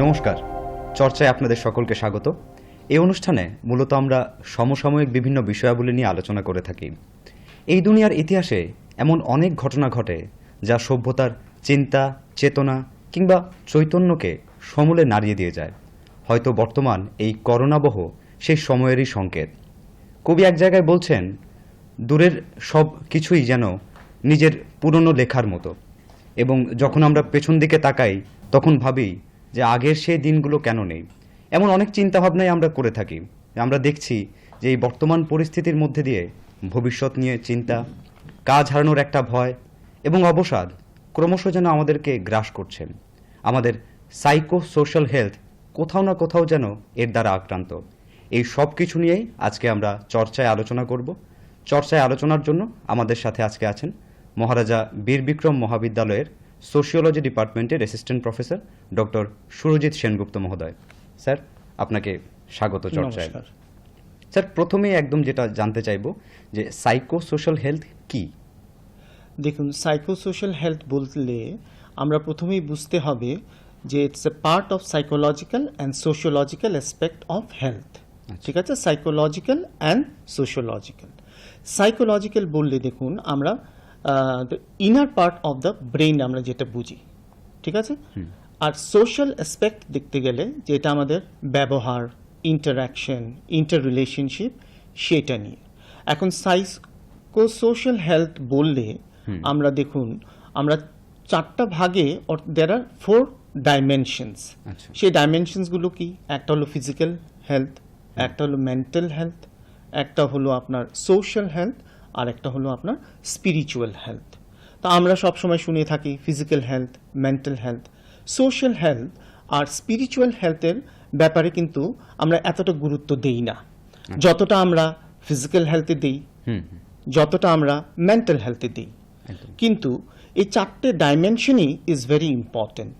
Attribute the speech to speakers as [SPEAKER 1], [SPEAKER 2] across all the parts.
[SPEAKER 1] নমস্কার, চর্চায় আপনাদের সকলকে স্বাগত। এই অনুষ্ঠানে মূলত আমরা সমসাময়িক বিভিন্ন বিষয়াবলী নিয়ে আলোচনা করে থাকি। এই দুনিয়ার ইতিহাসে এমন অনেক ঘটনা ঘটে যা সভ্যতার চিন্তা, চেতনা কিংবা চৈতন্যকে সমূলে নাড়িয়ে দিয়ে যায়। হয়তো বর্তমান এই করোনাবহ সেই সময়েরই সংকেত। কবি এক জায়গায় বলছেন, দূরের সব কিছুই যেন নিজের পুরনো লেখার মতো, এবং যখন আমরা পেছন দিকে তাকাই তখন ভাবি যে আগের সেই দিনগুলো কেন নেই। এমন অনেক চিন্তাভাবনাই আমরা করে থাকি। আমরা দেখছি যে এই বর্তমান পরিস্থিতির মধ্যে দিয়ে ভবিষ্যৎ নিয়ে চিন্তা, কাজ হারানোর একটা ভয় এবং অবসাদ ক্রমশ যেন আমাদেরকে গ্রাস করছে। আমাদের সাইকো সোশ্যাল হেলথ কোথাও না কোথাও যেন এর দ্বারা আক্রান্ত। এই সব কিছু নিয়েই আজকে আমরা চর্চায় আলোচনা করব। চর্চায় আলোচনার জন্য আমাদের সাথে আজকে আছেন মহারাজা বীর বিক্রম মহাবিদ্যালয়ের সোশিওলজি ডিপার্টমেন্টের assistant professor doctor Surajit Sengupta মহোদয়। স্যার, আপনাকে স্বাগত চর্চায়। স্যার, প্রথমেই একদম যেটা জানতে চাইব যে সাইকো সোশ্যাল হেলথ কি?
[SPEAKER 2] দেখুন, সাইকোসোশ্যাল হেলথ বললে আমরা প্রথমেই বুঝতে হবে যে it's a part of psychological and sociological aspect of health. ঠিক আছে, সাইকোলজিক্যাল অ্যান্ড সোশিওলজিক্যাল। সাইকোলজিক্যাল বললে দেখুন আমরা the inner part of the brain আমরা যেটা বুঝি, ঠিক আছে। আর সোশ্যাল অ্যাসপেক্ট দেখতে গেলে যেটা আমাদের ব্যবহার, ইন্টারাকশন, ইন্টার রিলেশনশিপ, সেটা নিয়ে। এখন সাইকোসোশ্যাল হেলথ বললে আমরা দেখুন আমরা চারটা ভাগে, দেয়ার আর 4 ডাইমেনশনস। সেই ডাইমেনশনসগুলো কি? একটা হলো ফিজিক্যাল হেলথ, একটা হলো মেন্টাল হেলথ, একটা হলো আপনার সোশ্যাল হেলথ, আর একটা হলো আপনার স্পিরিচুয়াল হেলথ। তো আমরা সবসময় শুনে থাকি physical health, mental health, social health আর স্পিরিচুয়াল হেলথের ব্যাপারে কিন্তু আমরা এতটা গুরুত্ব দেই না যতটা আমরা ফিজিক্যাল হেলথে দিই, যতটা আমরা মেন্টাল হেলথে দিই। কিন্তু এই চারটে ডাইমেনশনই ইজ ভেরি ইম্পর্টেন্ট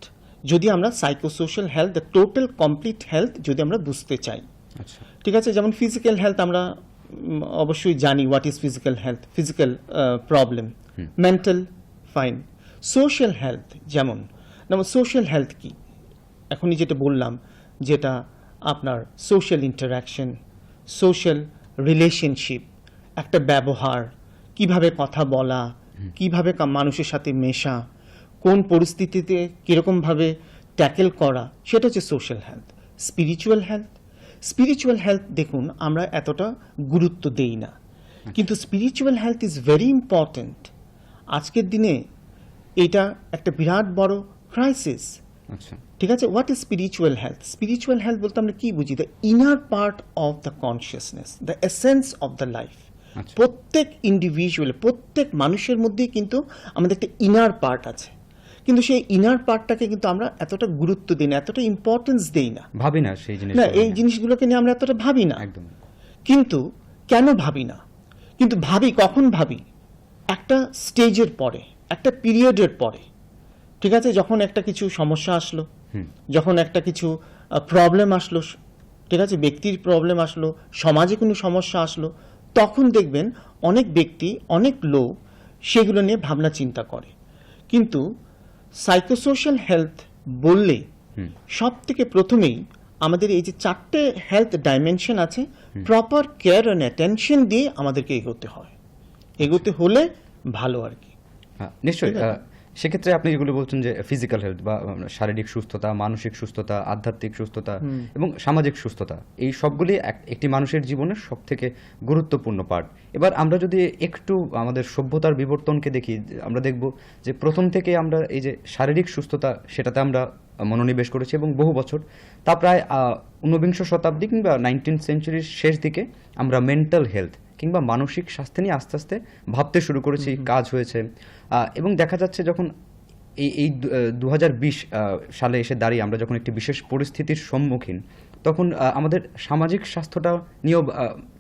[SPEAKER 2] যদি আমরা psychosocial health, the total complete health যদি আমরা বুঝতে চাই। ঠিক আছে, যেমন ফিজিক্যাল হেলথ আমরা অবশ্যই জানি what is physical health, physical problem. Mental, fine. Social health যেমন সোশ্যাল হেলথ কি? এখনই যেটা বললাম, যেটা আপনার সোশ্যাল ইন্টারাকশন, সোশ্যাল রিলেশনশিপ, একটা ব্যবহার, কিভাবে কথা বলা, কিভাবে মানুষের সাথে মেশা, কোন পরিস্থিতিতে কীরকমভাবে ট্যাকেল করা, সেটা হচ্ছে social health. Spiritual health, spiritual health দেখুন আমরা এতটা গুরুত্ব দেই না, কিন্তু spiritual health is very important. আজকের দিনে এটা একটা বিরাট বড় ক্রাইসিস। ঠিক আছে, what is spiritual health? Spiritual health বলতে আমরা কি বুঝি? The inner part of the consciousness, the essence of the life. প্রত্যেক ইন্ডিভিজুয়াল, প্রত্যেক মানুষের মধ্যেই কিন্তু আমাদের একটা ইনার পার্ট আছে, কিন্তু সেই ইনার পার্টটাকে কিন্তু আমরা এতটা গুরুত্ব দিই না, এতটা ইম্পর্টেন্স দিই না,
[SPEAKER 1] ভাবি না সেই জিনিস,
[SPEAKER 2] না এই জিনিসগুলোকে নিয়ে আমরা এতটা ভাবি না।
[SPEAKER 1] একদম।
[SPEAKER 2] কিন্তু কেন ভাবি না? কিন্তু ভাবি কখন? ভাবি একটা স্টেজের পরে, একটা পিরিয়ডের পরে। ঠিক আছে, যখন একটা কিছু সমস্যা আসলো, যখন একটা কিছু প্রবলেম আসলো, ঠিক আছে, ব্যক্তির প্রবলেম আসলো, সমাজে কোনো সমস্যা আসলো, তখন দেখবেন অনেক ব্যক্তি, অনেক লোক সেগুলো নিয়ে ভাবনা চিন্তা করে। কিন্তু সাইকোসোশ্যাল হেলথ বললে সব থেকে প্রথমেই আমাদের এই যে চারটে হেলথ ডাইমেনশন আছে, প্রপার কেয়ার অ্যান্ড অ্যাটেনশন দিয়ে আমাদেরকে এগোতে হয়, এগোতে হলে ভালো আর কি।
[SPEAKER 1] নিশ্চয়ই। সেক্ষেত্রে আপনি যেগুলো বলছেন যে ফিজিক্যাল হেলথ বা শারীরিক সুস্থতা, মানসিক সুস্থতা, আধ্যাত্মিক সুস্থতা এবং সামাজিক সুস্থতা, এই সবগুলি একটি মানুষের জীবনের সব থেকে গুরুত্বপূর্ণ পার্ট। এবার আমরা যদি একটু আমাদের সভ্যতার বিবর্তনকে দেখি, আমরা দেখব যে প্রথম থেকে আমরা এই যে শারীরিক সুস্থতা, সেটাতে আমরা মনোনিবেশ করেছি এবং বহু বছর, তা প্রায় 19বিংশ শতাব্দী কিংবা 19th সেঞ্চুরির শেষ দিকে আমরা মেন্টাল হেলথ কিংবা মানসিক স্বাস্থ্য নিয়ে আস্তে আস্তে ভাবতে শুরু করেছি, কাজ হয়েছে। এবং দেখা যাচ্ছে যখন এই 2020 সালে এসে দাঁড়িয়ে আমরা যখন একটি বিশেষ পরিস্থিতির সম্মুখীন, তখন আমাদের সামাজিক স্বাস্থ্যটা নিয়েও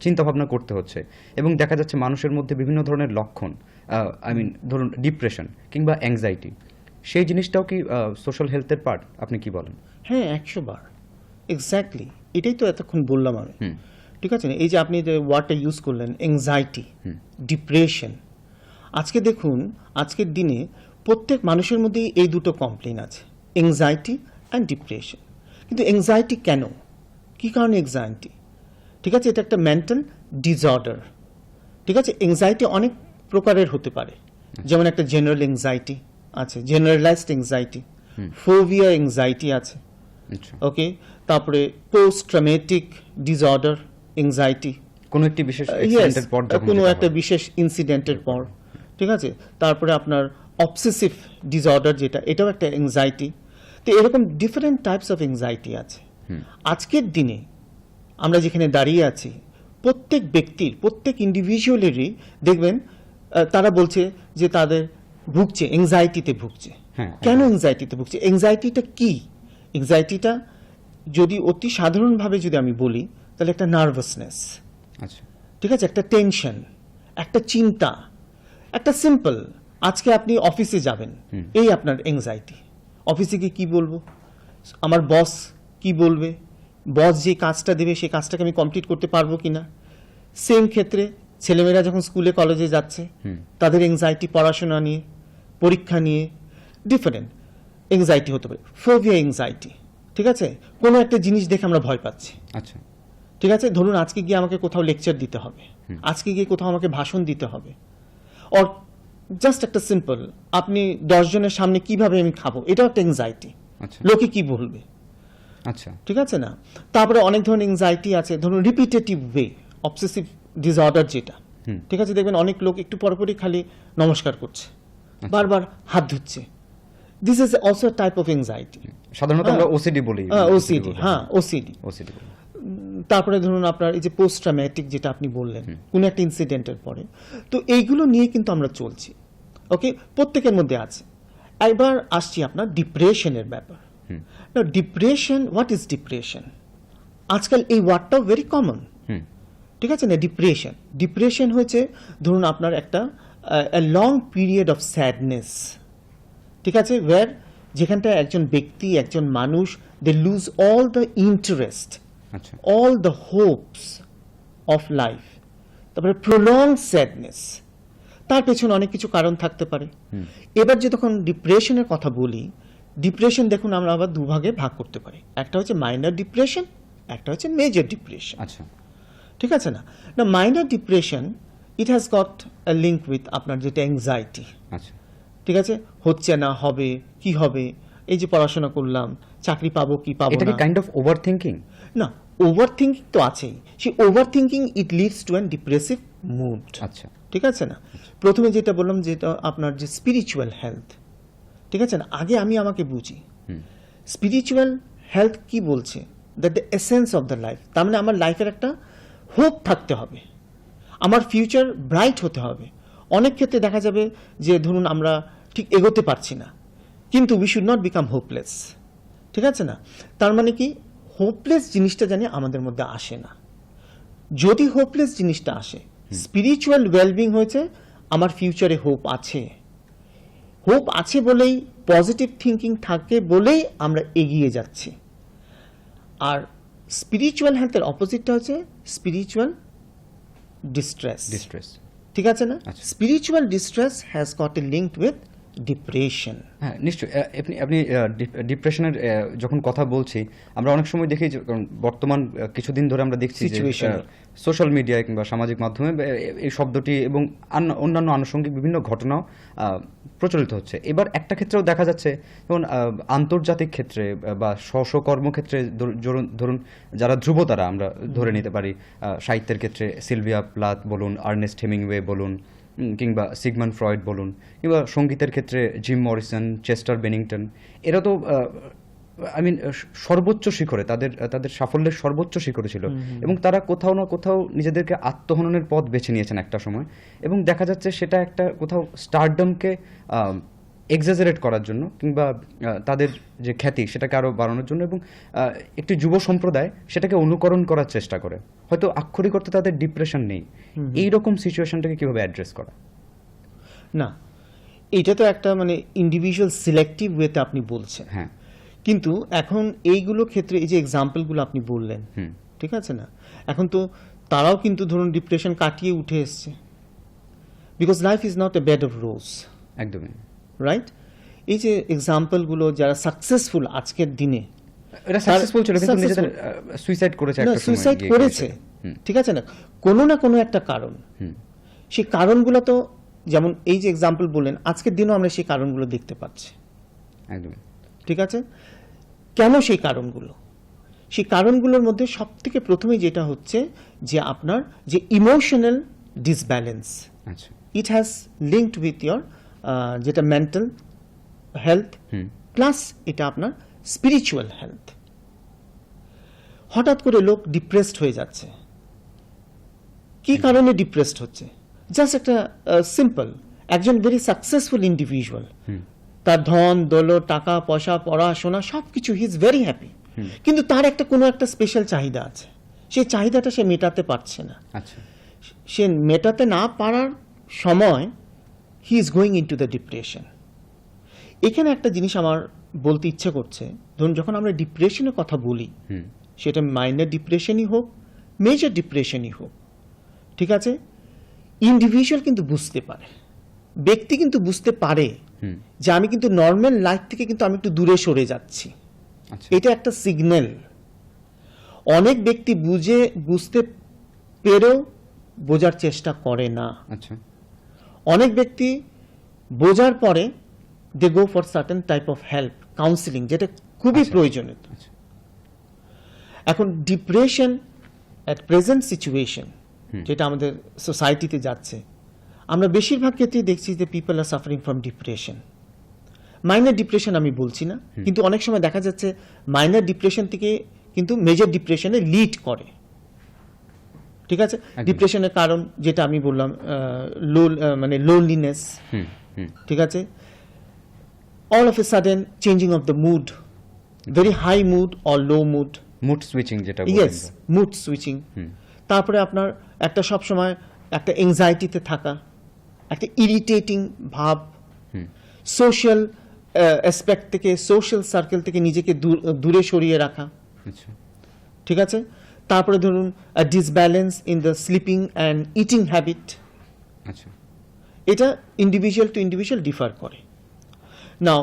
[SPEAKER 1] চিন্তাভাবনা করতে হচ্ছে, এবং দেখা যাচ্ছে মানুষের মধ্যে বিভিন্ন ধরনের লক্ষণ, ধরুন ডিপ্রেশন কিংবা অ্যাংজাইটি, সেই জিনিসটাও কি সোশ্যাল হেলথের পার্ট? আপনি কি বলেন?
[SPEAKER 2] হ্যাঁ, 100 বার, এক্স্যাক্টলি এটাই তো এতক্ষণ বললাম আমি। ঠিক আছে, এই যে আপনি যে ওয়ার্ডটা ইউজ করলেন, অ্যাংজাইটি, ডিপ্রেশন, আজকে দেখুন আজকের দিনে প্রত্যেক মানুষের মধ্যেই এই দুটো কমপ্লেন আছে, অ্যাংজাইটি অ্যান্ড ডিপ্রেশন। কিন্তু এংজাইটি কেন, কি কারণে এংজাইটি? ঠিক আছে, এটা একটা মেন্টাল ডিসঅর্ডার। ঠিক আছে, এংজাইটি অনেক প্রকারের হতে পারে, যেমন একটা জেনারেল এংজাইটি আছে, জেনারেলাইজড এংজাইটি, ফোবিয়া এংজাইটি আছে,
[SPEAKER 1] আচ্ছা,
[SPEAKER 2] ওকে, তারপরে পোস্ট ট্রমেটিক ডিসঅর্ডার এংজাইটি,
[SPEAKER 1] কোনো একটি বিশেষ accident-এর পর যখন
[SPEAKER 2] কোনো
[SPEAKER 1] যেটা
[SPEAKER 2] একটা
[SPEAKER 1] হয়।
[SPEAKER 2] বিশেষ ইনসিডেন্টের পর। ঠিক আছে, তারপরে আপনার অবসেসিভ ডিসঅর্ডার যেটা, এটাও একটা এংজাইটি। তো এরকম ডিফারেন্ট টাইপস অফ এংজাইটি আছে। আজকের দিনে আমরা যেখানে দাঁড়িয়ে আছি, প্রত্যেক ব্যক্তির, প্রত্যেক ইন্ডিভিজুয়ালেরই দেখবেন তারা বলছে যে তাদের ভুগছে, এংজাইটিতে ভুগছে।
[SPEAKER 1] হ্যাঁ,
[SPEAKER 2] কেন এংজাইটিতে ভুগছে? এংজাইটিটা কি? এংজাইটিটা যদি অতি সাধারণভাবে যদি আমি বলি, তাহলে একটা নার্ভাসনেস,
[SPEAKER 1] আচ্ছা,
[SPEAKER 2] ঠিক আছে, একটা টেনশন, একটা চিন্তা, একটা সিম্পল, আজকে আপনি অফিসে যাবেন, এই আপনার এংজাইটি। অফিসে গিয়ে কি বলবো, আমার বস কি বলবে, বস যে কাজটা দেবে সেই কাজটাকে আমি কমপ্লিট করতে পারবো কিনা। সেম ক্ষেত্রে ছেলেমেয়েরা যখন স্কুলে কলেজে যাচ্ছে, তাদের এংজাইটি পড়াশোনা নিয়ে, পরীক্ষা নিয়ে, ডিফারেন্ট এংজাইটি হতে পারে। ফোবিয়া এংজাইটি, ঠিক আছে, কোনো একটা জিনিস দেখে আমরা ভয় পাচ্ছি।
[SPEAKER 1] আচ্ছা,
[SPEAKER 2] ঠিক আছে, ধরুন আজকে গিয়ে আমাকে কোথাও লেকচার দিতে হবে, আজকে গিয়ে কোথাও আমাকে ভাষণ দিতে হবে, অর জাস্ট একটা সিম্পল, আপনি 10 জনের সামনে কিভাবে আমি খাবো, এটাও একটা এংজাইটি,
[SPEAKER 1] আচ্ছা,
[SPEAKER 2] লোকে কি বলবে।
[SPEAKER 1] আচ্ছা,
[SPEAKER 2] ঠিক আছে না? তারপরে অনেক ধরনের এংজাইটি আছে, ধরুন রিপিটেটিভ ওয়ে, অবসেসিভ ডিসঅর্ডার যেটা, ঠিক আছে, দেখবেন অনেক লোক একটু পরপরই খালি নমস্কার করছে, বারবার হাত ধুচ্ছে। This is also type of anxiety.
[SPEAKER 1] সাধারণত আমরা ওসিডি বলি।
[SPEAKER 2] ওসিডি, হ্যাঁ, ওসিডি।
[SPEAKER 1] ওসিডি বলি।
[SPEAKER 2] তারপরে ধরুন আপনার এই যে পোস্ট ট্রমেটিক যেটা আপনি বললেন, কোন একটা ইনসিডেন্টের পরে, তো এইগুলো নিয়ে কিন্তু আমরা চলছি। ওকে, প্রত্যেকের মধ্যে আছে। এবার আসছি আপনার ডিপ্রেশনের ব্যাপার। Depression, what is depression? আজকাল এই ওয়ার্ডটাও ভেরি কমন। ঠিক আছে না? ডিপ্রেশন, ডিপ্রেশন হয়েছে ধরুন আপনার একটা লং পিরিয়ড অফ স্যাডনেস। ঠিক আছে, ওয়ার যেখানটা একজন ব্যক্তি, একজন মানুষ, দে লুজ অল দ্য ইন্টারেস্ট,
[SPEAKER 1] আচ্ছা,
[SPEAKER 2] all the hopes of life, তারপরে prolonged sadness, তার পেছনে অনেক কিছু কারণ থাকতে পারে। এবার যে তখন ডিপ্রেশনের কথা বলি, ডিপ্রেশন দেখুন আমরা আবার দুভাগে ভাগ করতে পারি, একটা হচ্ছে মাইনর ডিপ্রেশন, একটা হচ্ছে মেজর ডিপ্রেশন।
[SPEAKER 1] আচ্ছা,
[SPEAKER 2] ঠিক আছে না? না, minor depression it has got a link with আপনার যেটা অ্যাংজাইটি।
[SPEAKER 1] আচ্ছা,
[SPEAKER 2] ঠিক আছে, হচ্ছে না, হবে কি হবে, এই যে পড়াশোনা করলাম, চাকরি পাবো কি পাবো
[SPEAKER 1] এটা কি
[SPEAKER 2] না,
[SPEAKER 1] কাইন্ড অফ ওভার থিঙ্কিং?
[SPEAKER 2] না, ওভার থিঙ্কিং তো আছেই। সেই overthinking it leads to an depressive mood.
[SPEAKER 1] আচ্ছা,
[SPEAKER 2] ঠিক আছে না? প্রথমে যেটা বললাম, যেটা আপনার যে স্পিরিচুয়াল হেলথ, ঠিক আছে না, আগে আমি আমাকে বুঝি স্পিরিচুয়াল হেলথ কি বলছে, that the essence of the life. তার মানে আমার লাইফের একটা হোপ থাকতে হবে, আমার ফিউচার ব্রাইট হতে হবে। অনেক ক্ষেত্রে দেখা যাবে যে ধরুন আমরা ঠিক এগোতে পারছি না, কিন্তু we should not become hopeless. ঠিক আছে না? তার মানে কি, হোপলেস জিনিসটা জানি আমাদের মধ্যে আসে না। যদি হোপলেস জিনিসটা আসে, স্পিরিচুয়াল ওয়েলবিং হয়েছে আমার ফিউচারে হোপ আছে, হোপ আছে বলেই, পজিটিভ থিঙ্কিং থাকে বলেই আমরা এগিয়ে যাচ্ছি। আর স্পিরিচুয়াল হেলথের অপোজিটটা হচ্ছে স্পিরিচুয়াল ডিস্ট্রেস।
[SPEAKER 1] ডিস্ট্রেস।
[SPEAKER 2] ঠিক আছে না?
[SPEAKER 1] আচ্ছা।
[SPEAKER 2] Spiritual distress has got a linked with depression.
[SPEAKER 1] হ্যাঁ, নিশ্চয়ই। আপনি ডিপ্রেশনের যখন কথা বলছি, আমরা অনেক সময় দেখি যে বর্তমান কিছুদিন ধরে আমরা দেখছি যে
[SPEAKER 2] Situation.
[SPEAKER 1] সোশ্যাল মিডিয়ায় কিংবা সামাজিক মাধ্যমে এই শব্দটি এবং অন্যান্য আনুষঙ্গিক বিভিন্ন ঘটনাও প্রচলিত হচ্ছে। এবার একটা ক্ষেত্রেও দেখা যাচ্ছে, যেমন আন্তর্জাতিক ক্ষেত্রে বা স্ব কর্মক্ষেত্রে, ধরুন যারা ধ্রুবতারা আমরা ধরে নিতে পারি, সাহিত্যের ক্ষেত্রে সিলভিয়া প্লাথ বলুন, আর্নেস্ট হেমিংওয়ে বলুন, কিংবা সিগমন্ড ফ্রয়েড বলুন, কিংবা সঙ্গীতের ক্ষেত্রে জিম মরিসন, চেস্টার বেনিংটন, এরা তো সর্বোচ্চ শিখরে, তাদের সাফল্যের সর্বোচ্চ শিখরে ছিল, এবং তারা কোথাও না কোথাও নিজেদেরকে আত্মহননের পথ বেছে নিয়েছেন একটা সময়, এবং দেখা যাচ্ছে সেটা একটা কোথাও স্টারডমকে এক্সাজারেট করার জন্য, কিংবা তাদের যে খ্যাতি সেটাকে আরও বাড়ানোর জন্য, এবং একটি যুব সম্প্রদায় সেটাকে অনুকরণ করার চেষ্টা করে। হয়তো আক্ষরিক অর্থে তাদের ডিপ্রেশন নেই। এই রকম সিচুয়েশনটাকে কিভাবে অ্যাড্রেস করা?
[SPEAKER 2] না, এটা তো একটা মানে ইন্ডিভিজুয়াল সিলেক্টিভ ওয়েতে আপনি বলছেন।
[SPEAKER 1] হ্যাঁ,
[SPEAKER 2] কিন্তু এখন এইগুলো ক্ষেত্রে এই যে এক্সাম্পলগুলো আপনি বললেন, ঠিক আছে না, এখন তো তারাও কিন্তু ধরুন ডিপ্রেশন কাটিয়ে উঠে এসছে, because life is not a bed of rose.
[SPEAKER 1] একদমই।
[SPEAKER 2] রাইট? এই যে এক্সাম্পলগুলো যারা সাকসেসফুল আজকের দিনে,
[SPEAKER 1] এটা সাকসেসফুল ছিল কিন্তু নিজেদের সুইসাইড করেছে একটা সময়
[SPEAKER 2] সুইসাইড
[SPEAKER 1] গিয়ে
[SPEAKER 2] করেছে,
[SPEAKER 1] হুম।
[SPEAKER 2] ঠিক আছে না, কোনো না কোনো একটা কারণ।
[SPEAKER 1] হুম।
[SPEAKER 2] সেই কারণগুলো তো যেমন এই যে এক্সাম্পল বললেন, আজকের দিনও আমরা সেই কারণগুলো দেখতে পাচ্ছি,
[SPEAKER 1] একদম।
[SPEAKER 2] ঠিক আছে। কেন সেই কারণগুলো? সেই কারণগুলোর মধ্যে সব থেকে প্রথমে যেটা হচ্ছে যে আপনার যে ইমোশনাল ডিসব্যালেন্স,
[SPEAKER 1] আচ্ছা।
[SPEAKER 2] It has linked with your যেটা মেন্টাল হেলথ
[SPEAKER 1] হুম।
[SPEAKER 2] প্লাস এটা আপনার স্পিরিচুয়াল হেলথ। হঠাৎ করে লোক ডিপ্রেসড হয়ে যাচ্ছে, কি কারণে ডিপ্রেসড হচ্ছে? জাস্ট একটা সিম্পল, একজন ভেরি সাকসেসফুল ইন্ডিভিজুয়াল,
[SPEAKER 1] হুম।
[SPEAKER 2] তার ধন দৌলত টাকা পয়সা পড়াশোনা সব কিছু, হি ইজ ভেরি হ্যাপি, কিন্তু তার একটা কোনো একটা স্পেশাল চাহিদা আছে, সেই চাহিদাটা সে মেটাতে পারছে না।
[SPEAKER 1] আচ্ছা।
[SPEAKER 2] সে মেটাতে না পারার সময় he is going in to the depression. এখানে একটা জিনিস আমার বলতে ইচ্ছে করছে, ধরুন যখন আমরা ডিপ্রেশনের কথা বলি,
[SPEAKER 1] হুম।
[SPEAKER 2] সেটা মাইনর ডিপ্রেশনই হোক মেজর ডিপ্রেশনই হোক, ঠিক আছে, ইন্ডিভিজুয়াল কিন্তু বুঝতে পারে, ব্যক্তি কিন্তু বুঝতে পারে
[SPEAKER 1] হুম।
[SPEAKER 2] যে আমি কিন্তু নর্মাল লাইফ থেকে কিন্তু আমি একটু দূরে সরে যাচ্ছি,
[SPEAKER 1] আচ্ছা।
[SPEAKER 2] এটা একটা সিগন্যাল। অনেক ব্যক্তি বুঝতে পেরেও বোঝার চেষ্টা করে না।
[SPEAKER 1] আচ্ছা।
[SPEAKER 2] অনেক ব্যক্তি বোঝার পরে they go for certain type of help, counselling, যেটা খুবই
[SPEAKER 1] আচ্ছা।
[SPEAKER 2] প্রয়োজনীয়।
[SPEAKER 1] আচ্ছা।
[SPEAKER 2] এখন depression at present situation
[SPEAKER 1] hmm.
[SPEAKER 2] যেটা আমাদের সোসাইটিতে যাচ্ছে, আমরা বেশিরভাগ ক্ষেত্রেই দেখছি যে people are suffering from depression. Minor depression আমি বলছি না, কিন্তু অনেক সময় দেখা যাচ্ছে মাইনর ডিপ্রেশন থেকে কিন্তু মেজর ডিপ্রেশনে লিড করে, ঠিক আছে।
[SPEAKER 1] একদম।
[SPEAKER 2] ডিপ্রেশনের কারণ যেটা আমি বললাম, মানে লোনলিনেস,
[SPEAKER 1] হুম। হুম।
[SPEAKER 2] ঠিক আছে, all of a sudden changing of the mood, very high mood or low mood,
[SPEAKER 1] mood switching যেটা
[SPEAKER 2] ইয়েস, মুড সুইচিং।
[SPEAKER 1] হুম।
[SPEAKER 2] তারপরে আপনার একটা সব সময় একটা এংজাইটিতে থাকা, একটা ইরিটেটিং ভাব,
[SPEAKER 1] হুম।
[SPEAKER 2] সোশ্যাল অ্যাসপেক্ট থেকে, সোশ্যাল সার্কেল থেকে নিজেকে দূরে সরিয়ে রাখা,
[SPEAKER 1] আচ্ছা।
[SPEAKER 2] ঠিক আছে। তারপরে ধরুন disbalance in the sleeping and eating habit,
[SPEAKER 1] আচ্ছা।
[SPEAKER 2] এটা ইন্ডিভিজুয়াল টু ইন্ডিভিজুয়াল ডিফার করে। নাও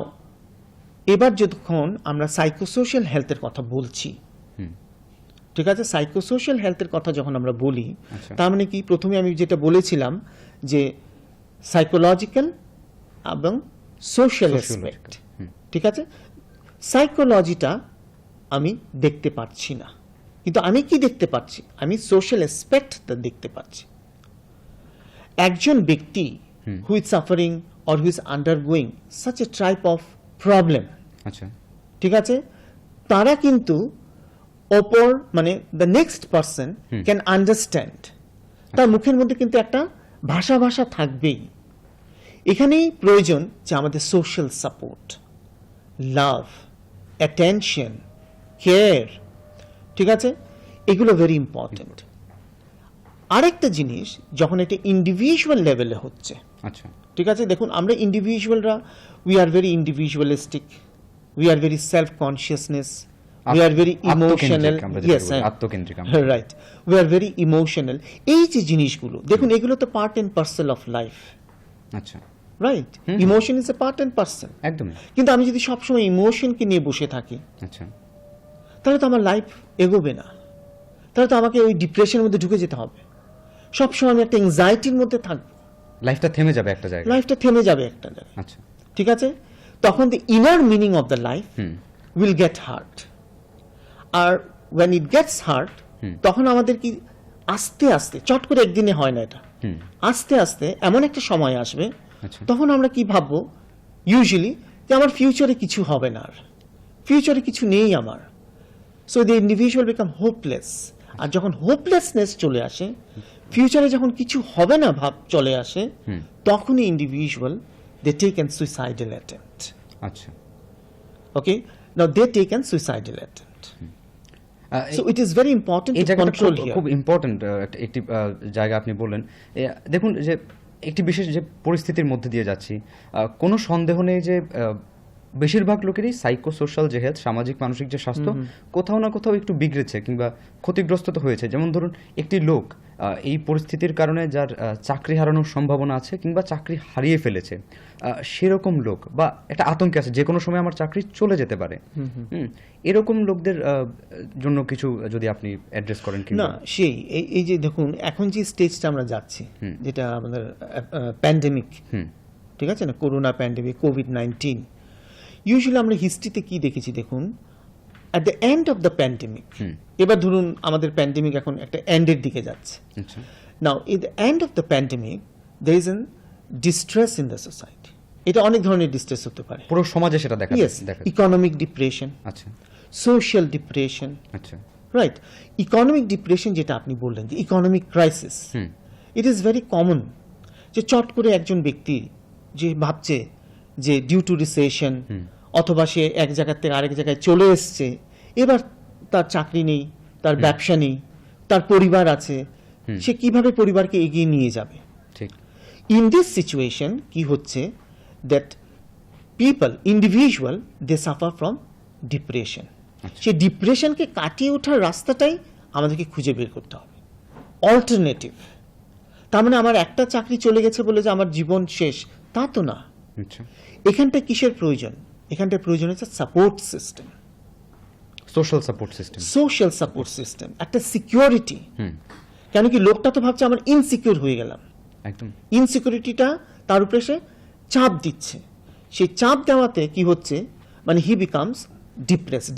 [SPEAKER 2] এবার যতক্ষণ আমরা সাইকোসোশিয়াল হেলথের কথা বলছি,
[SPEAKER 1] হুম।
[SPEAKER 2] ঠিক আছে, সাইকোসোশিয়াল হেলথের কথা যখন আমরা বলি,
[SPEAKER 1] আচ্ছা।
[SPEAKER 2] তার মানে কি, প্রথমে আমি যেটা বলেছিলাম যে সাইকোলজিক্যাল এবং সোশ্যাল অ্যাসপেক্ট,
[SPEAKER 1] হুম।
[SPEAKER 2] ঠিক আছে। সাইকোলজিটা আমি দেখতে পাচ্ছি না, কিন্তু আমি কি দেখতে পাচ্ছি, আমি সোশ্যাল অ্যাসপেক্টটা দেখতে পাচ্ছি। একজন ব্যক্তি who is suffering or who is undergoing such a type of problem,
[SPEAKER 1] আচ্ছা।
[SPEAKER 2] ঠিক আছে, তারা কিন্তু অপর মানে the next person can understand, তার মুখের মধ্যে কিন্তু একটা ভাষা থাকবেই। এখানেই প্রয়োজন যে আমাদের সোশ্যাল সাপোর্ট, লাভ, অ্যাটেনশন, কেয়ার, ঠিক আছে, এগুলো ভেরি ইম্পর্টেন্ট। আরেকটা জিনিস, যখন এটা ইন্ডিভিজুয়াল লেভেলে হচ্ছে,
[SPEAKER 1] আচ্ছা।
[SPEAKER 2] ঠিক আছে, দেখুন আমরা ইন্ডিভিজুয়ালরা we are very individualistic, we are very self consciousness, we are very emotional,
[SPEAKER 1] আত্মকেন্দ্রিক।
[SPEAKER 2] Right, we are very emotional. এই যে জিনিসগুলো দেখুন, এগুলো তো part and parcel of life,
[SPEAKER 1] আচ্ছা।
[SPEAKER 2] Right, emotion is a part and parcel.
[SPEAKER 1] একদমই।
[SPEAKER 2] কিন্তু আমি যদি সবসময় ইমোশনকে নিয়ে বসে থাকি,
[SPEAKER 1] আচ্ছা।
[SPEAKER 2] তাহলে তো আমার লাইফ এগোবে না, তাহলে তো আমাকে ওই ডিপ্রেশনের মধ্যে ঢুকে যেতে হবে, সবসময় আমি একটা এংজাইটির মধ্যে থাকবো,
[SPEAKER 1] লাইফটা থেমে যাবে একটা জায়গায়।
[SPEAKER 2] লাইফটা থেমে যাবে একটা জায়গায়,
[SPEAKER 1] আচ্ছা।
[SPEAKER 2] ঠিক আছে। তখন the inner meaning of the life
[SPEAKER 1] হুম।
[SPEAKER 2] উইল গেট হার্ট, আর ওয়েন ইট গেটস হার্ট, তখন আমাদের কি আস্তে আস্তে, চট করে একদিনে হয় না এটা,
[SPEAKER 1] হুম।
[SPEAKER 2] আস্তে আস্তে এমন একটা সময় আসবে,
[SPEAKER 1] আচ্ছা।
[SPEAKER 2] তখন আমরা কি ভাববো ইউজুয়ালি, যে আমার ফিউচারে কিছু হবে না, আর ফিউচারে কিছু নেই আমার। So the individual become hopeless. আর যখন হোপলেসনেস চলে আসে, ফিউচারে যখন কিছু হবে না ভাব চলে আসে, তখনই individual they take an suicidal attempt.
[SPEAKER 1] আচ্ছা।
[SPEAKER 2] Okay, now they take an suicidal attempt. So it is very important
[SPEAKER 1] এই
[SPEAKER 2] টু
[SPEAKER 1] জায়গাটা
[SPEAKER 2] কন্ট্রোল হিয়ার।
[SPEAKER 1] খুব ইম্পর্টেন্ট একটি জায়গা আপনি বললেন। দেখুন যে একটি বিশেষ যে পরিস্থিতির মধ্যে দিয়ে যাচ্ছি, কোনো সন্দেহ নেই যে বেশিরভাগ লোকেরই সাইকোসোশ্যাল যে হেলথ, সামাজিক মানসিক যে স্বাস্থ্য কোথাও না কোথাও একটু বিগড়েছে কিংবা ক্ষতিগ্রস্ত তো হয়েছে। যেমন ধরুন একটি লোক এই পরিস্থিতির কারণে যার চাকরি হারানোর সম্ভাবনা আছে কিংবা চাকরি হারিয়ে ফেলেছে, সেরকম লোক বা একটা আতঙ্কে আছে যে কোনো সময় আমার চাকরি চলে যেতে পারে, এরকম লোকদের জন্য কিছু যদি আপনি অ্যাড্রেস করেন
[SPEAKER 2] না
[SPEAKER 1] কিংবা
[SPEAKER 2] সেই এই যে দেখুন এখন যে স্টেজটা আমরা যাচ্ছি, যেটা আমাদের প্যান্ডেমিক, ঠিক আছে না, করোনা প্যান্ডেমিক, কোভিড-19, ইউজুয়ালি আমরা হিস্ট্রিতে কি দেখেছি দেখুন, at the end of the pandemic, এবার ধরুন আমাদের প্যান্ডেমিক এখন একটা এন্ডের দিকে যাচ্ছে,
[SPEAKER 1] আচ্ছা
[SPEAKER 2] now at the end of the pandemic there is an distress in the society. এটা অনেক ধরনের ডিস্ট্রেস হতে পারে,
[SPEAKER 1] পুরো সমাজে সেটা দেখা
[SPEAKER 2] ইয়েস, ইকোনমিক ডিপ্রেশন,
[SPEAKER 1] আচ্ছা
[SPEAKER 2] সোশ্যাল ডিপ্রেশন,
[SPEAKER 1] আচ্ছা
[SPEAKER 2] রাইট। ইকোনমিক ডিপ্রেশন যেটা আপনি বললেন যে economic crisis, it is very common, যে চট করে একজন ব্যক্তি যে ভাবছে যে ডিউ টু রিসেশন অথবা সে এক জায়গা থেকে আরেক জায়গায় চলে এসছে, এবার তার চাকরি নেই, তার ব্যবসা নেই, তার পরিবার আছে, সে কিভাবে পরিবারকে এগিয়ে নিয়ে যাবে।
[SPEAKER 1] ঠিক
[SPEAKER 2] ইন দিস সিচুয়েশন কি হচ্ছে, that people individual they suffer from depression. সেই ডিপ্রেশনকে কাটিয়ে ওঠার রাস্তাটাই আমাদেরকে খুঁজে বের করতে হবে, অল্টারনেটিভ। তার মানে আমার একটা চাকরি চলে গেছে বলে যে আমার জীবন শেষ, তা তো না।
[SPEAKER 1] আচ্ছা
[SPEAKER 2] এখানটা কিসের প্রয়োজন? এখানটায় প্রয়োজন হচ্ছে support system,
[SPEAKER 1] social support system,
[SPEAKER 2] social support system, একটা সিকিউরিটি। কেন কি লোকটা তো ভাবছে আমার ইনসিকিউর হয়ে গেলাম,
[SPEAKER 1] একদম
[SPEAKER 2] ইনসিকিউরিটিটা তার উপরে সে চাপ দিচ্ছে, সেই চাপ দেওয়াতে কি হচ্ছে, মানে হি বিকামস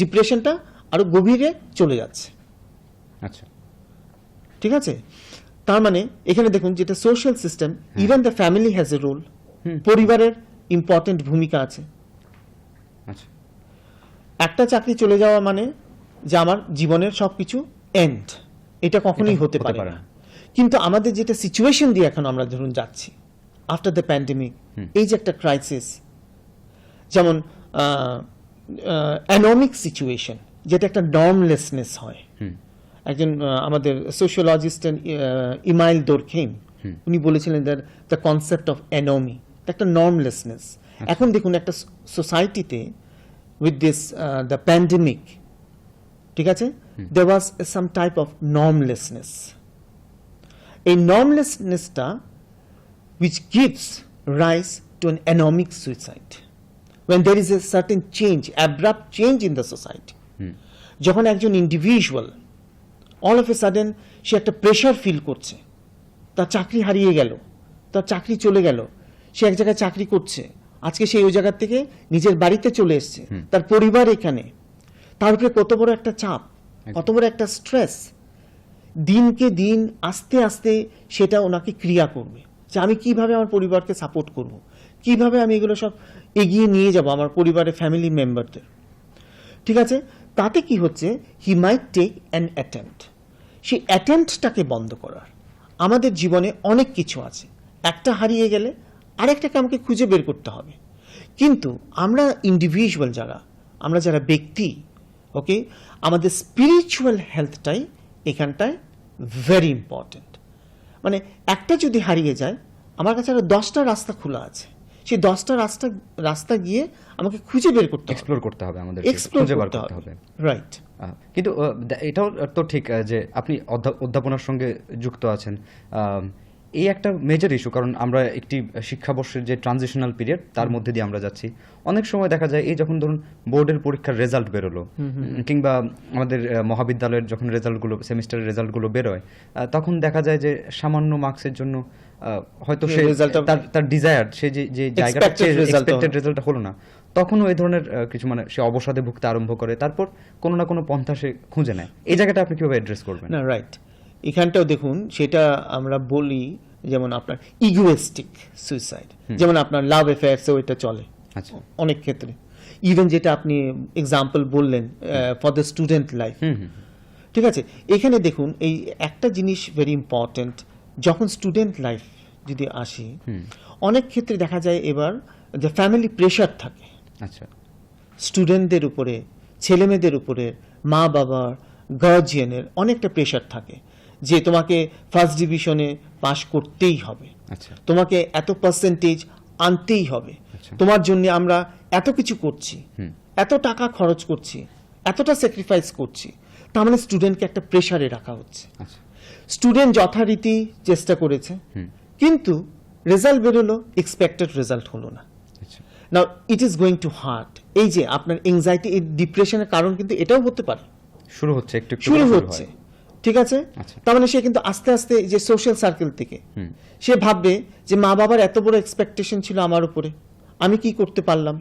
[SPEAKER 2] ডিপ্রেশনটা আরো গভীরে চলে যাচ্ছে।
[SPEAKER 1] আচ্ছা
[SPEAKER 2] ঠিক আছে, তার মানে এখানে দেখুন যেটা social system, even the family has a role, পরিবারের ইম্পর্টেন্ট ভূমিকা আছে।
[SPEAKER 1] আচ্ছা
[SPEAKER 2] একটা চাকরি চলে যাওয়া মানে যে আমার জীবনের সবকিছু এন্ড, এটা কখনোই
[SPEAKER 1] এটা
[SPEAKER 2] হতে
[SPEAKER 1] হতে
[SPEAKER 2] পারে
[SPEAKER 1] পারে
[SPEAKER 2] না।
[SPEAKER 1] না।
[SPEAKER 2] কিন্তু আমাদের যেটা সিচুয়েশন দিয়ে এখন আমরা ধরুন যাচ্ছি আফটার দ্য প্যান্ডেমিক, এই যে একটা ক্রাইসিস, যেমন অ্যানোমিক সিচুয়েশন, যেটা একটা নর্মলেসনেস হয়। একজন আমাদের সোশিওলজিস্ট ইমাইল দোরখেইম, উনি বলেছিলেন দ্য কনসেপ্ট অফ অ্যানোমি, একটা নর্মলেসনেস। এখন দেখুন একটা সোসাইটিতে উইথ দিস দ্য প্যান্ডেমিক, ঠিক আছে, there was some type of normlessness. এই normlessnessটা which gives rise to an anomic suicide when there is a certain change, abrupt change in the society. যখন একজন individual all of a sudden সে একটা pressure feel করছে, তার চাকরি হারিয়ে গেল, তার চাকরি চলে গেল, সে এক জায়গায় চাকরি করছে, আজকে সে ওই জায়গা থেকে নিজের বাড়িতে চলে এসছে, তার পরিবার এখানে, তার উপরে কত বড় একটা চাপ, কত বড় একটা স্ট্রেস। দিনকে দিন আস্তে আস্তে সেটা ওনাকে ক্রিয়া করবে যে আমি কিভাবে আমার পরিবারকে সাপোর্ট করব, কিভাবে আমি এগুলো সব এগিয়ে নিয়ে যাব আমার পরিবারের ফ্যামিলি মেম্বারদের। ঠিক আছে, তাতে কি হচ্ছে, হি মাইট টেক অ্যান অ্যাটেম্পট। সেই অ্যাটেম্পটটাকে বন্ধ করার, আমাদের জীবনে অনেক কিছু আছে, একটা হারিয়ে গেলে আরেকটাকে আমাকে খুঁজে বের করতে হবে। কিন্তু আমরা ইন্ডিভিজুয়াল যারা, আমরা যারা ব্যক্তি, ওকে, আমাদের স্পিরিচুয়াল হেলথটাই এখানটায় ভেরি ইম্পর্টেন্ট। মানে একটা যদি হারিয়ে যায়, আমার কাছে আরো 10টা রাস্তা খোলা আছে, সেই 10টা রাস্তা গিয়ে আমাকে খুঁজে বের করতে হবে,
[SPEAKER 1] এক্সপ্লোর করতে হবে, আমাদের
[SPEAKER 2] এক্সপ্লোর
[SPEAKER 1] খুঁজে বার
[SPEAKER 2] করতে
[SPEAKER 1] করতে হবে।
[SPEAKER 2] হবে, রাইট।
[SPEAKER 1] কিন্তু এটাও তো ঠিক যে আপনি অধ্যাপনার সঙ্গে যুক্ত আছেন, এই একটা মেজর ইস্যু, কারণ আমরা একটি শিক্ষাবর্ষের যে ট্রানজিশনাল পিরিয়ড তার মধ্যে দিয়ে আমরা যাচ্ছি। অনেক সময় দেখা যায় এই যখন ধরুন বোর্ডের পরীক্ষার রেজাল্ট বেরোলো, কিংবা আমাদের মহাবিদ্যালয়ের যখন রেজাল্টগুলো, সেমিস্টারের রেজাল্টগুলো বেরোয়, তখন দেখা যায় যে সামান্য মার্কসের জন্য হয়তো সে তার ডিজায়ার, সে যে জায়গাটা এক্সপেক্টেড রেজাল্টটা হলো না, তখনও এই ধরনের কিছু, মানে সে অবসাদে ভুগতে আরম্ভ করে, তারপর কোনো না কোনো পন্থা সে খুঁজে নেয়। এই জায়গাটা আপনি কিভাবে অ্যাড্রেস করবেন?
[SPEAKER 2] না, রাইট, এখানটাও দেখুন সেটা আমরা বলি, যেমন আপনার ইগোয়েস্টিক সুইসাইড, যেমন আপনার লাভ অ্যাফেয়ার্সেও এটা চলে অনেক ক্ষেত্রে। ইভেন যেটা আপনি এক্সাম্পল বললেন ফর দ্য স্টুডেন্ট লাইফ, ঠিক আছে, এখানে দেখুন এই একটা জিনিস ভেরি ইম্পর্টেন্ট, যখন স্টুডেন্ট লাইফ যদি আসি, অনেক ক্ষেত্রে দেখা যায় এবার যে ফ্যামিলি প্রেশার থাকে, আচ্ছা, স্টুডেন্টদের উপরে, ছেলেমেয়েদের উপরে, মা বাবার, গার্জিয়ানের অনেকটা প্রেশার থাকে যে তোমাকে ফার্স্ট ডিভিশনে পাশ করতেই হবে, আচ্ছা, তোমাকে এত পার্সেন্টেজ আনতেই হবে, তোমার জন্য আমরা এত কিছু করছি, এত টাকা খরচ করছি, এতটা স্যাক্রিফাইস করছি, তার মানে স্টুডেন্টকে একটা প্রেসারে রাখা হচ্ছে।
[SPEAKER 1] আচ্ছা
[SPEAKER 2] স্টুডেন্ট যথারীতি চেষ্টা করেছে, কিন্তু রেজাল্ট বেরোলো, এক্সপেক্টেড রেজাল্ট হলো না।
[SPEAKER 1] আচ্ছা
[SPEAKER 2] now it is going to hurt. এই যে আপনার এংজাইটি, এই ডিপ্রেশনের কারণ কিন্তু এটাও হতে পারে,
[SPEAKER 1] শুরু হচ্ছে একটু একটু
[SPEAKER 2] শুরু
[SPEAKER 1] করে
[SPEAKER 2] হচ্ছে,
[SPEAKER 1] হয়।
[SPEAKER 2] ঠিক আছে?
[SPEAKER 1] আচ্ছা।
[SPEAKER 2] তার মানে সে কিন্তু আস্তে আস্তে যে সোশ্যাল সার্কেল থেকে সে ভাববে যে মা বাবার এত বড় এক্সপেকটেশন ছিল আমার উপরে, আমি কি করতে পারলাম।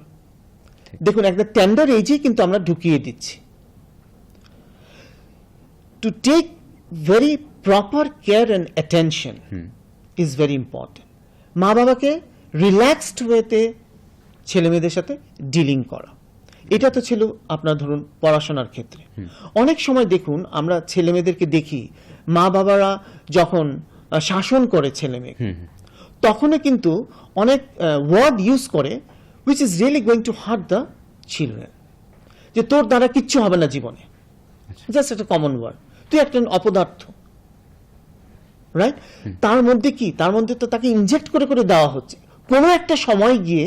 [SPEAKER 2] দেখুন, একটা টেন্ডার এজেই কিন্তু আমরা ঢুকিয়ে দিচ্ছি। To take very proper care and attention is very important. মা বাবাকে রিল্যাক্সড ওয়েতে ছেলে মেয়েদের সাথে ডিলিং করা, এটা তো ছিল আপনার ধরুন পড়াশোনার ক্ষেত্রে। অনেক সময় দেখুন আমরা ছেলে মেয়েদেরকে দেখি, মা বাবারা যখন শাসন করে ছেলে মেয়েকে, তখনও কিন্তু অনেক ওয়ার্ড ইউজ করে which is really going to heart the children. যে তোর দ্বারা কিচ্ছু হবে না জীবনে, জাস্ট একটা কমন ওয়ার্ড, তুই একটা অপদার্থ, রাইট? তার মধ্যে কি, তার মধ্যে তো তাকে ইনজেক্ট করে করে দেওয়া হচ্ছে। কোনো একটা সময় গিয়ে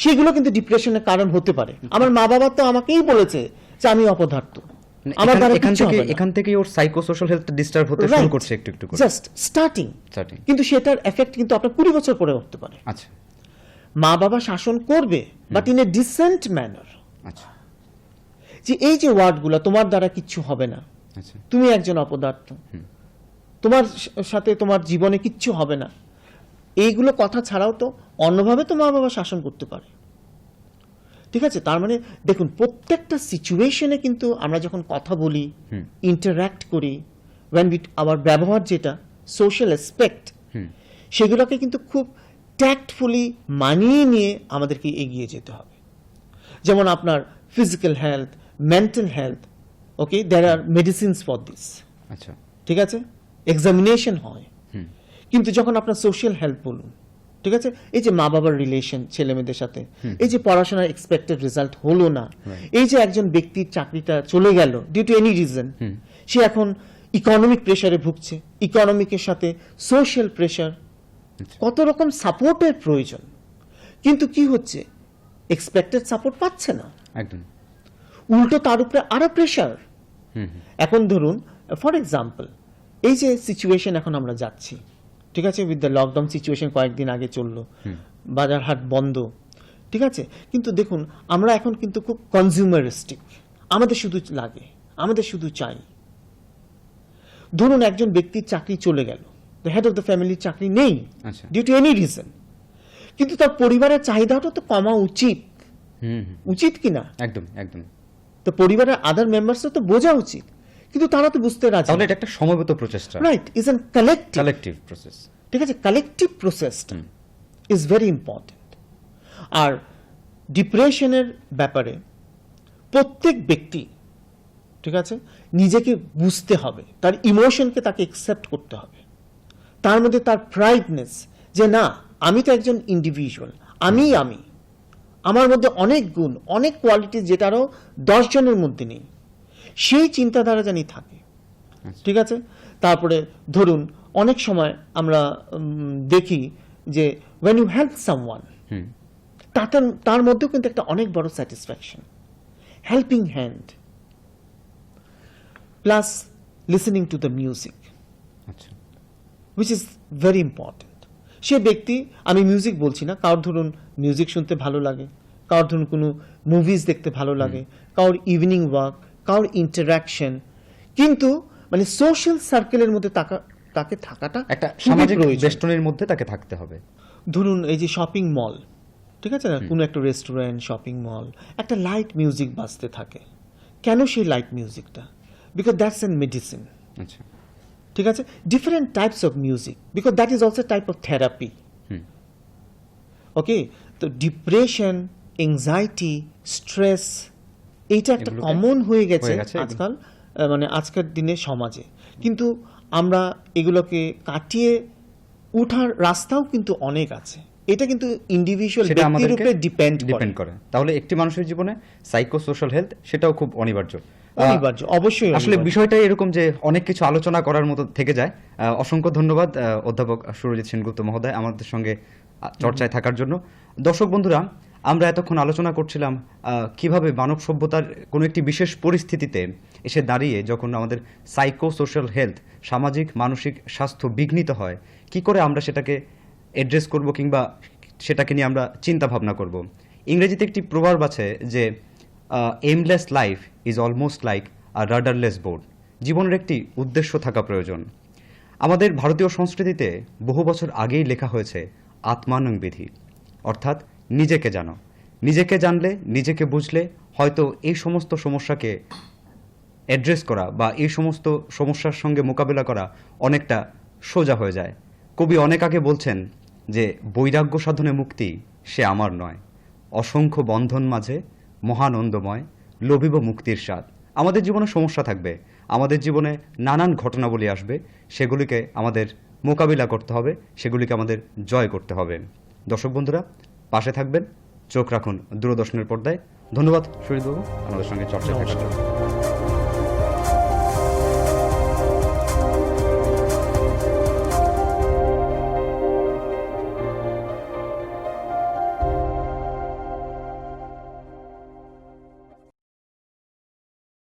[SPEAKER 2] সেগুলো কিন্তু ডিপ্রেশনের কারণ হতে পারে। আমার মা বাবা তো আমাকেই বলেছে যে আমি অপদার্থ, আমার দ্বারা কিচ্ছু হবে না।
[SPEAKER 1] এখান থেকে ওর সাইকো সোশ্যাল হেলথ ডিস্টার্ব হতে শুরু করছে একটু একটু করে,
[SPEAKER 2] জাস্ট স্টার্টিং। কিন্তু সেটার এফেক্ট কিন্তু আপনার 20 বছর পরে উঠতে পারে।
[SPEAKER 1] আচ্ছা
[SPEAKER 2] মা বাবা শাসন করবে, but in a dissent manner.
[SPEAKER 1] আচ্ছা
[SPEAKER 2] যে এই যে ওয়ার্ডগুলো, তোমার দ্বারা কিচ্ছু হবে না,
[SPEAKER 1] আচ্ছা
[SPEAKER 2] তুমি একজন অপদার্থ, তোমার সাথে তোমার জীবনে কিচ্ছু হবে না, এইগুলো কথা ছাড়াও তো অন্যভাবে তো মা বাবা শাসন করতে পারে। ঠিক আছে? তার মানে দেখুন, প্রত্যেকটা সিচুয়েশনে কিন্তু আমরা যখন কথা বলি, ইন্টারঅ্যাক্ট করি, আমার ব্যবহার যেটা সোশ্যাল অ্যাসপেক্ট, সেগুলোকে কিন্তু খুব ট্যাক্টফুলি মানিয়ে নিয়ে আমাদেরকে এগিয়ে যেতে হবে। যেমন আপনার physical health, mental health, okay, there are medicines for this.
[SPEAKER 1] আচ্ছা
[SPEAKER 2] ঠিক আছে? এক্সামিনেশন হয়, কিন্তু যখন আপনার সোশ্যাল হেলথ বলুন, ঠিক আছে, এই যে মা বাবার রিলেশন ছেলে মেয়েদের সাথে, এই যে পড়াশোনার এক্সপেক্টেড রেজাল্ট হলো না, এই যে একজন ব্যক্তির চাকরিটা চলে গেল ডিউ টু এনি রিজন, সে এখন ইকোনমিক প্রেসারে ভুগছে, ইকোনমিকের সাথে সোশ্যাল প্রেসার, কত রকম সাপোর্টের প্রয়োজন, কিন্তু কি হচ্ছে, এক্সপেক্টেড সাপোর্ট পাচ্ছে না,
[SPEAKER 1] একদম
[SPEAKER 2] উল্টো তার উপরে আরো প্রেসার। এখন ধরুন ফর এক্সাম্পল, এই যে সিচুয়েশন এখন আমরা যাচ্ছি, ঠিক আছে, উইথ দ্য লকডাউন সিচুয়েশন কয়েকদিন আগে চললো, বাজার হাট বন্ধ, ঠিক আছে, কিন্তু দেখুন আমরা এখন কিন্তু খুব কনজিউমারিস্টিক, আমাদের শুধু লাগে, আমাদের শুধু চাই। ধরুন একজন ব্যক্তির চাকরি চলে গেল, দ্য হেড অফ দ্য ফ্যামিলির চাকরি নেই ডিউ টু এনি রিজন, কিন্তু তার পরিবারের চাহিদাটা তো কমা উচিত, উচিত কিনা?
[SPEAKER 1] একদম একদম।
[SPEAKER 2] তো পরিবারের আদার মেম্বারসও তো বোঝা উচিত, কিন্তু তারা তো বুঝতে রাজি।
[SPEAKER 1] তাহলে এটা একটা সমবেত প্রচেষ্টা,
[SPEAKER 2] right, is an
[SPEAKER 1] collective process.
[SPEAKER 2] ঠিক আছে, collective process is very important. আর ডিপ্রেশনের ব্যাপারে প্রত্যেক ব্যক্তি, ঠিক আছে, নিজেকে বুঝতে হবে, তার ইমোশনকে তাকে একসেপ্ট করতে হবে, তার মধ্যে তার প্রাইডনেস, যে না আমি তো একজন ইন্ডিভিজুয়াল, আমি আমার মধ্যে অনেক গুণ, অনেক কোয়ালিটি যেটা আরো 10 জনের মধ্যে নেই, সেই চিন্তাধারা জানি থাকে। ঠিক আছে? তারপরে ধরুন অনেক সময় আমরা দেখি যে when you help someone, তার মধ্যেও কিন্তু একটা অনেক বড় satisfaction, helping hand plus listening to the music,
[SPEAKER 1] আচ্ছা
[SPEAKER 2] which is very important. সে ব্যক্তি, আমি মিউজিক বলছি না, কারোর ধরুন মিউজিক শুনতে ভালো লাগে, কারোর ধরুন কোনো মুভিজ দেখতে ভালো লাগে, কারোর ইভিনিং ওয়াক, কারোর ইন্টারাকশন, কিন্তু মানে সোশ্যাল সার্কেলের মধ্যে তাকে থাকাটা
[SPEAKER 1] একটা সামাজিক বেষ্টনীর মধ্যে তাকে থাকতে হবে।
[SPEAKER 2] ধরুন এই যে শপিং মল, ঠিক আছে না, কোনো একটা রেস্টুরেন্ট, শপিং মল, একটা লাইট মিউজিক বাজতে থাকে, কেন সেই লাইট মিউজিকটা? Because that's an medicine.
[SPEAKER 1] আচ্ছা,
[SPEAKER 2] ঠিক আছে, different types of music, because that is also type of therapy. Okay, তো ডিপ্রেশন, এংজাইটি, স্ট্রেস, এইটা একটা কমন হয়ে গেছে আজকাল, মানে আজকের দিনে সমাজে, কিন্তু আমরা এগুলোকে কাটিয়ে ওঠার রাস্তাও কিন্তু অনেক আছে। এটা কিন্তু ইন্ডিভিজুয়াল ব্যক্তির উপরে ডিপেন্ড
[SPEAKER 1] করে। তাহলে একটি মানুষের জীবনে সাইকো সোশ্যাল হেলথ সেটাও খুব অনিবার্য,
[SPEAKER 2] অবশ্যই।
[SPEAKER 1] আসলে বিষয়টাই এরকম যে অনেক কিছু আলোচনা করার মতো থেকে যায়। অসংখ্য ধন্যবাদ অধ্যাপক সুরজিৎ সেনগুপ্ত মহোদয় আমাদের সঙ্গে চর্চায় থাকার জন্য। দর্শক বন্ধুরা, আমরা এতক্ষণ আলোচনা করছিলাম কিভাবে মানব সভ্যতার কোনো একটি বিশেষ পরিস্থিতিতে এসে দাঁড়িয়ে যখন আমাদের সাইকো সোশ্যাল হেলথ, সামাজিক মানসিক স্বাস্থ্য বিঘ্নিত হয়, কি করে আমরা সেটাকে অ্যাড্রেস করব কিংবা সেটাকে নিয়ে আমরা চিন্তা ভাবনা করব। ইংরেজিতে একটি প্রবাদ আছে যে aimless life is almost like a rudderless boat. জীবনের একটি উদ্দেশ্য থাকা প্রয়োজন। আমাদের ভারতীয় সংস্কৃতিতে বহু বছর আগেই লেখা হয়েছে আত্মানং বিধি, অর্থাৎ নিজেকে জানো। নিজেকে জানলে, নিজেকে বুঝলে হয়তো এই সমস্ত সমস্যাকে অ্যাড্রেস করা বা এই সমস্ত সমস্যার সঙ্গে মোকাবেলা করা অনেকটা সোজা হয়ে যায়। কবি অনেক আগে বলছেন যে বৈরাগ্য সাধনে মুক্তি সে আমার নয়, অসংখ্য বন্ধন মাঝে মহানন্দময় লভিব মুক্তির স্বাদ। আমাদের জীবনে সমস্যা থাকবে, আমাদের জীবনে নানান ঘটনাবলী আসবে, সেগুলিকে আমাদের মোকাবিলা করতে হবে, সেগুলিকে আমাদের জয় করতে হবে। দর্শক বন্ধুরা, পাশে থাকবেন, চোখ রাখুন দূরদর্শনের পর্দায়। ধন্যবাদ শহীদবাবু আমাদের সঙ্গে চর্চা করার জন্য।